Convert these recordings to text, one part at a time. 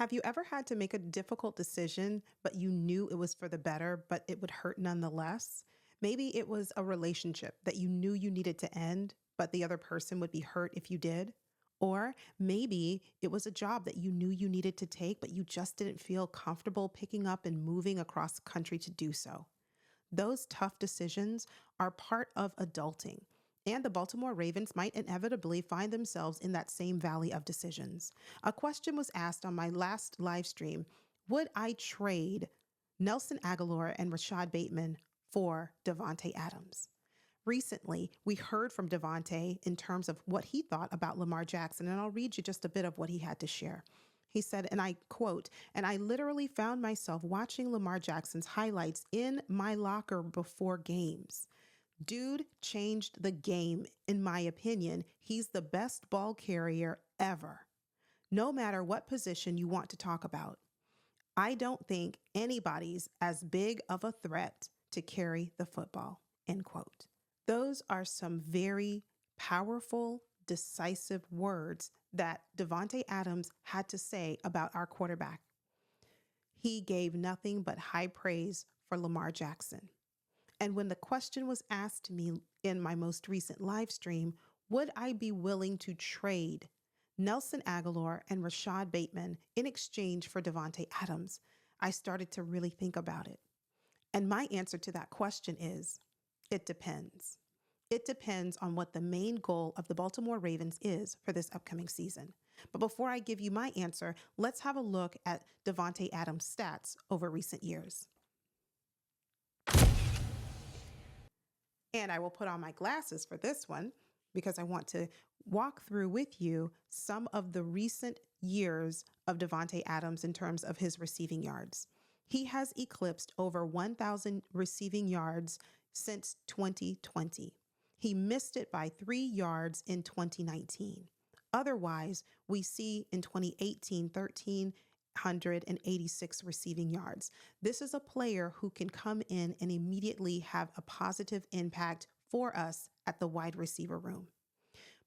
Have you ever had to make a difficult decision, but you knew it was for the better, but it would hurt nonetheless? Maybe it was a relationship that you knew you needed to end, but the other person would be hurt if you did. Or maybe it was a job that you knew you needed to take, but you just didn't feel comfortable picking up and moving across the country to do so. Those tough decisions are part of adulting, and the Baltimore Ravens might inevitably find themselves in that same valley of decisions. A question was asked on my last live stream: would I trade Nelson Agholor and Rashod Bateman for Davante Adams? Recently, we heard from Davante in terms of what he thought about Lamar Jackson, and I'll read you just a bit of what he had to share. He said, and I quote, "And I literally found myself watching Lamar Jackson's highlights in my locker before games. Dude changed the game, in my opinion. He's the best ball carrier ever, no matter what position you want to talk about. I don't think anybody's as big of a threat to carry the football," end quote. Those are some very powerful, decisive words that Davante Adams had to say about our quarterback. He gave nothing but high praise for Lamar Jackson. And when the question was asked to me in my most recent live stream, would I be willing to trade Nelson Agholor and Rashod Bateman in exchange for Davante Adams, I started to really think about it. And my answer to that question is, it depends. It depends on what the main goal of the Baltimore Ravens is for this upcoming season. But before I give you my answer, let's have a look at Davante Adams' stats over recent years. And I will put on my glasses for this one because I want to walk through with you some of the recent years of Davante Adams in terms of his receiving yards. He has eclipsed over 1,000 receiving yards since 2020. He missed it by 3 yards in 2019. Otherwise, we see in 2018, 1,386 receiving yards. This is a player who can come in and immediately have a positive impact for us at the wide receiver room.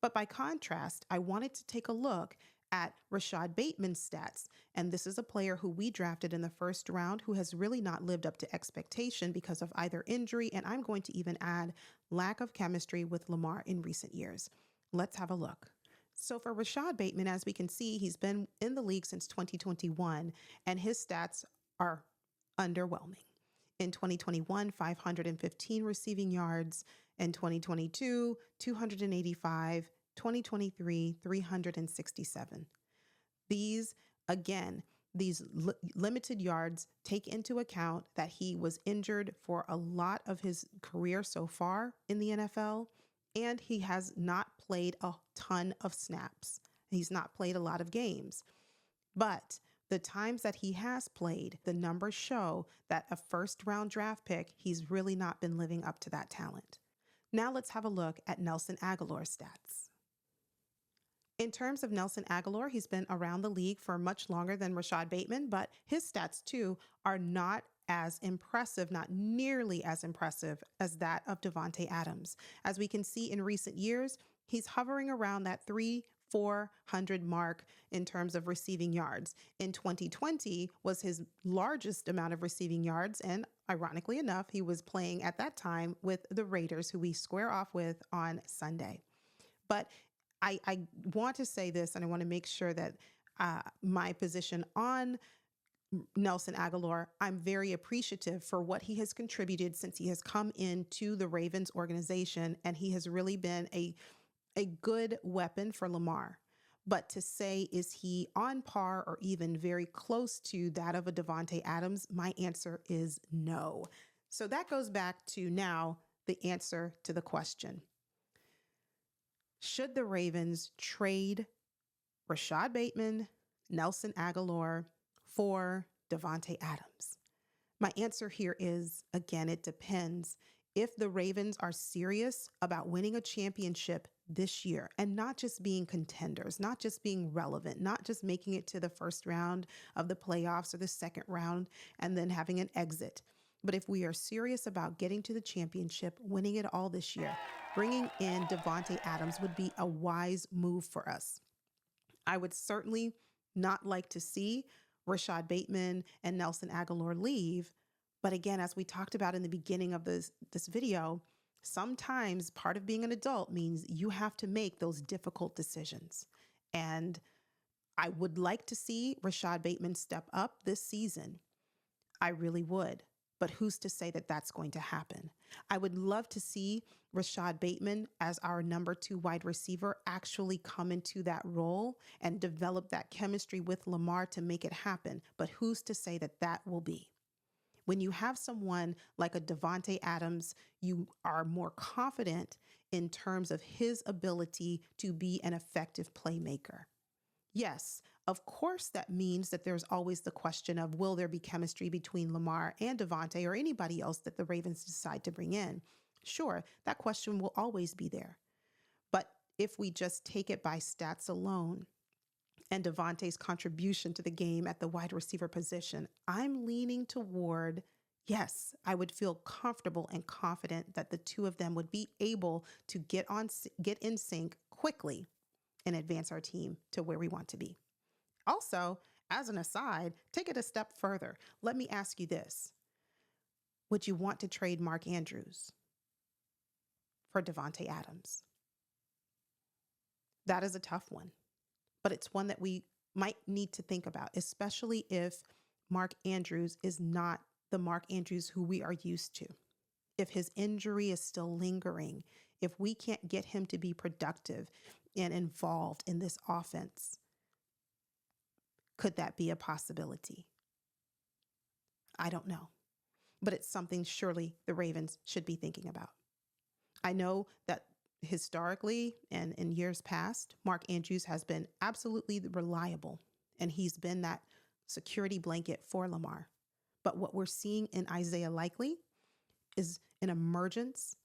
But by contrast, I wanted to take a look at Rashod Bateman's stats. And this is a player who we drafted in the first round who has really not lived up to expectation because of either injury, and I'm going to even add lack of chemistry with Lamar in recent years. Let's have a look. So for Rashod Bateman, as we can see, he's been in the league since 2021, and his stats are underwhelming. In 2021, 515 receiving yards. In 2022, 285. 2023, 367. These, again, limited yards take into account that he was injured for a lot of his career so far in the NFL, and he has not played a ton of snaps. He's not played a lot of games. But the times that he has played, the numbers show that a first-round draft pick, he's really not been living up to that talent. Now let's have a look at Nelson Agholor's stats. In terms of Nelson Agholor, he's been around the league for much longer than Rashod Bateman, but his stats too are not as impressive, not nearly as impressive as that of Davante Adams. As we can see in recent years, he's hovering around that 400 mark in terms of receiving yards. In 2020 was his largest amount of receiving yards, and ironically enough, he was playing at that time with the Raiders, who we square off with on Sunday. But I want to say this, and I want to make sure that my position on Nelson Agholor, I'm very appreciative for what he has contributed since he has come into the Ravens organization, and he has really been a good weapon for Lamar. But to say, is he on par or even very close to that of a Davante Adams, my answer is no. So that goes back to now the answer to the question. Should the Ravens trade Rashod Bateman, Nelson Agholor for Davante Adams? My answer here is, again, it depends. If the Ravens are serious about winning a championship this year and not just being contenders, not just being relevant, not just making it to the first round of the playoffs or the second round and then having an exit, but if we are serious about getting to the championship, winning it all this year, bringing in Davante Adams would be a wise move for us. I would certainly not like to see Rashod Bateman and Nelson Agholor leave. But again, as we talked about in the beginning of this video, sometimes part of being an adult means you have to make those difficult decisions. And I would like to see Rashod Bateman step up this season. I really would. But who's to say that that's going to happen? I would love to see Rashod Bateman as our number 2 wide receiver actually come into that role and develop that chemistry with Lamar to make it happen. But who's to say that that will be? When you have someone like a Davante Adams, you are more confident in terms of his ability to be an effective playmaker. Yes, of course, that means that there's always the question of, will there be chemistry between Lamar and Davante or anybody else that the Ravens decide to bring in? Sure, that question will always be there. But if we just take it by stats alone and Davante's contribution to the game at the wide receiver position, I'm leaning toward, yes, I would feel comfortable and confident that the two of them would be able to get in sync quickly and advance our team to where we want to be. Also, as an aside, take it a step further. Let me ask you this. Would you want to trade Mark Andrews for Davante Adams? That is a tough one, but it's one that we might need to think about, especially if Mark Andrews is not the Mark Andrews who we are used to. If his injury is still lingering, if we can't get him to be productive and involved in this offense, could that be a possibility? I don't know, but it's something surely the Ravens should be thinking about. I know that historically and in years past, Mark Andrews has been absolutely reliable, and he's been that security blanket for Lamar. But what we're seeing in Isaiah Likely is an emergence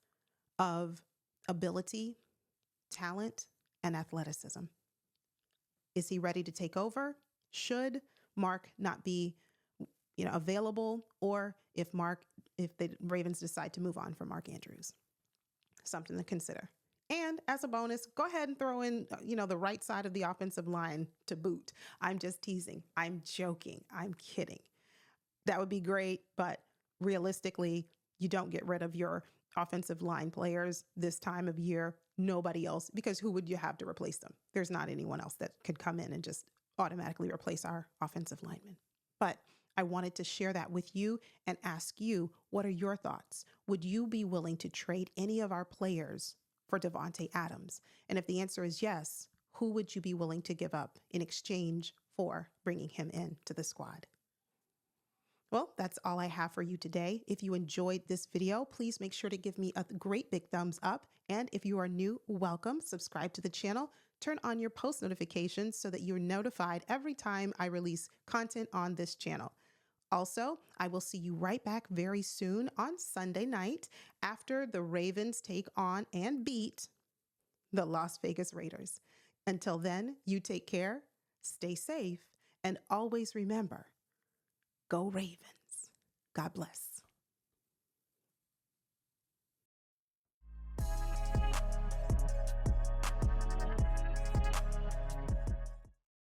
of ability, talent, and athleticism. Is he ready to take over? Should Mark not be, available, or if the Ravens decide to move on from Mark Andrews? Something to consider. And as a bonus, go ahead and throw in, the right side of the offensive line to boot. I'm just teasing. I'm joking. I'm kidding. That would be great, but realistically, you don't get rid of your offensive line players this time of year. Nobody else, because who would you have to replace them? There's not anyone else that could come in and just automatically replace our offensive linemen. But I wanted to share that with you and ask you, what are your thoughts? Would you be willing to trade any of our players for Davante Adams? And if the answer is yes, who would you be willing to give up in exchange for bringing him into the squad? Well, that's all I have for you today. If you enjoyed this video, please make sure to give me a great big thumbs up. And if you are new, welcome. Subscribe to the channel. Turn on your post notifications so that you're notified every time I release content on this channel. Also, I will see you right back very soon on Sunday night after the Ravens take on and beat the Las Vegas Raiders. Until then, you take care, stay safe, and always remember, go Ravens. God bless.